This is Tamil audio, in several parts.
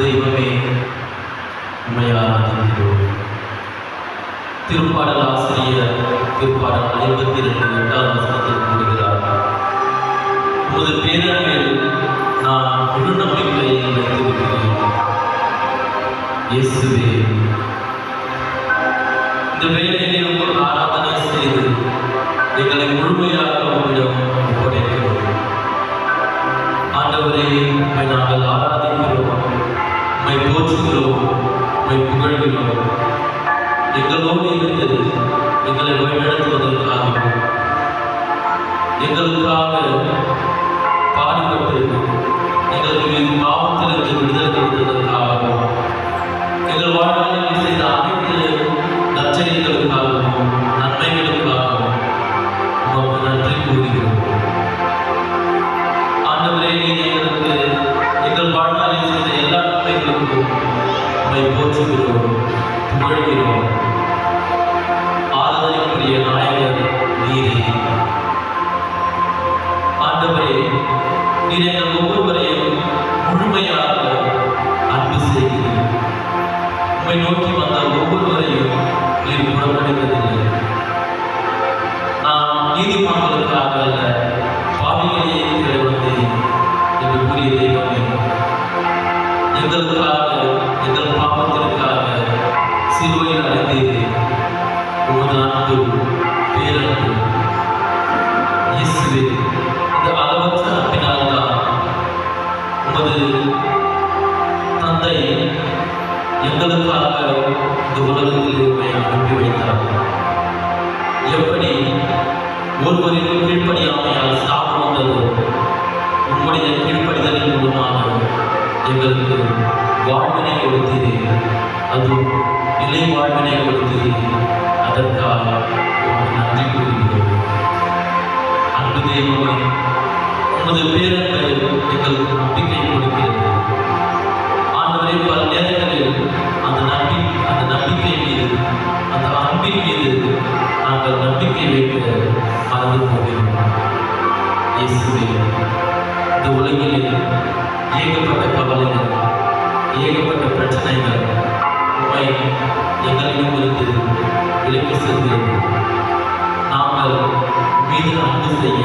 தெய்வமே, உம்மை ஆராதிக்கிறோம். திருப்பாடல் ஆசிரியர் திருப்பாடல் 52 வசனத்தில் கூறுகிறார், உமது பேரன்பில் நான் முழு நம்பிக்கையை வைத்திருக்கிறேன். இயேசுவே, இந்த வேளையிலே உங்கள் ஆராதனை செய்து எங்களை முழுமையாக உம்மிடம் ஒப்படைக்கிறோம். ஆண்டவரே, உம்மை நாங்கள் ஆராதிக்கிறோம், உம்மை போற்றுகிறோம், உம்மை புகழ்கிறோம். எங்களோடு இருந்து எங்களை வழிநடத்துவதற்காகவும் எங்களுக்காக பாடுபட்டு எங்களுக்கு பாவத்திலிருந்து விடுதலை கொடுத்ததற்காகவும் எங்கள் வாழ்நாளில் செய்த அனைத்து நற்செயல்களுக்காகவும் நன்மைகளுக்காகவும் உமக்கு நன்றி கூறுகிறோம். ஆண்டவரே, நீர் எங்களுக்கு எங்கள் வாழ்நாளில் செய்த எல்லா நன்மைகளுக்கும் உம்மை போற்றுகிறோம், புகழ்கிறோம். ஆராதனைக்குரிய நாயகர் நீரே. ஆண்டவரே, நீர் எங்கள் ஒவ்வொருவரையும் முழுமையாக அன்பு செய்கிறீர். உம்மை நோக்கி வந்த ஒவ்வொருவரையும் நீர் புறக்கணித்ததில்லை. நான் நீதிமான்களுக்காக அல்ல, பாவிகளையே தேட வந்தேன் என்று கூறிய தெய்வமே, எங்களுக்காக எங்கள் பாவத்திற்காக சிலுவையில் அடைந்தீரே. உமது அன்பு, பேரன்பு இயேசுவே, இந்த அளவற்ற அன்பினால்தான் உமது தந்தை எங்களுக்காக இந்த உலகத்தில் உண்மை அனுப்பி வைத்தார். எப்படி ஒருவரின் கீழ்ப்படியாமையால் சாவு வந்ததோ, உம்முடைய கீழ்ப்படிதலின் மூலமாக எங்களுக்கு வாழ்வினை கொடுத்தீரே, அது நிலை வாழ்வினை கொடுத்தீரே. அதற்காக உமக்கு நன்றி கூறுகிறோம். அன்பு தெய்வமே, உமது பேரன்பு எங்களுக்கு நம்பிக்கை கொடுக்கிறது. ஆண்டவரே, பல நேரங்களில் அந்த நம்பிக்கை மீது, அந்த அன்பின் மீது நாங்கள் நம்பிக்கை வைக்க மறந்து போகிறோம். இயேசுவே, இந்த உலகிலே ஏகப்பட்ட கவலைகள், ஏகப்பட்ட பிரச்சனைகள் உண்மை எங்களிடமிருந்து விலக்கி செல்கிறது. நாங்கள் மீது அன்பு செய்ய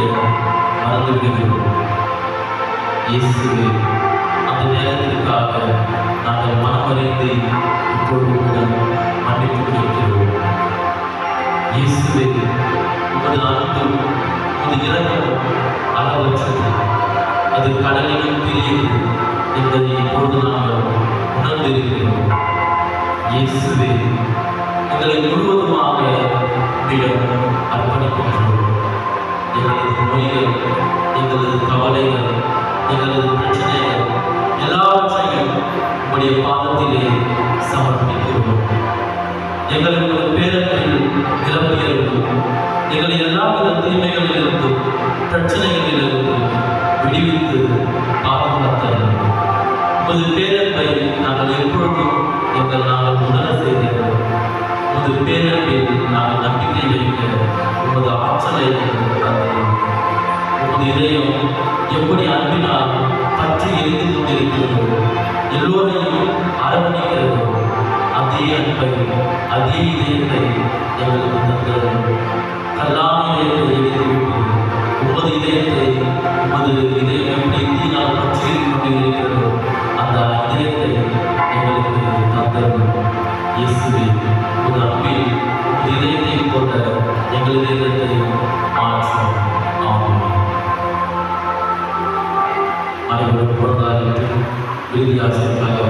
மறந்து விடுகிறோம். இயேசுவே, அந்த நேரத்திற்காக நாங்கள் மனமறிந்து இப்பொழுது மன்னிப்பு கேட்கிறோம். இயேசுவே, உமது அன்பு, உமது இரக்கம் அளவற்றது, அது கடலிலும் பெரியது என்பதை இப்பொழுது நாங்கள் உணர்ந்திருக்கிறோம். இயேசுவே, எங்களை முழுவதுமாக உம்மிடம் அர்ப்பணிக்கின்றோம். எங்களது நோய்கள், எங்களது கவலைகள், எங்களது பிரச்சனைகள் எல்லாவற்றையும் உம்முடைய பாதத்திலே சமர்ப்பிக்கிறோம். எங்களுக்கு பேரன்பில் நிரம்பியிருக்கும் எங்களை எல்லாவித தீமைகளிலிருந்தும் பிரச்சனைகளிலிருந்தும் விடுவித்து பாதுகாத்தல். உமது பேரன்பை நாங்கள் எப்பொழுதும் நாங்கள் உணர செய்கிறோம். உமது பேரன்பில் நாங்கள் நம்பிக்கை வைக்க உமது ஆற்றலை தந்தோம். உமது இதயம் எப்படி அன்பினால் பற்றி எரிந்து கொண்டிருக்கிறதோ, எல்லோரையும் அரவணைக்கிறதோ, அதே அன்பை, அதே இதயத்தை எங்களுக்கு தந்தோம். கல்லான இதயத்தை எரித்துவிட்டு உமது இதயத்தை, உமது இதயம் எப்படி தீனால் பற்றி கொண்டிருக்கிறதோ அந்த இதயத்தை எங்களுக்கு தந்தோம். இயேசுவே, உமது அன்பில் உமது இதயத்தை கொண்ட எங்கள் இதயத்தை மாற்றும். ஆமாம். அனைவரும் பொருளாதாரத்தில் இறுதி ஆசிரியர்களாக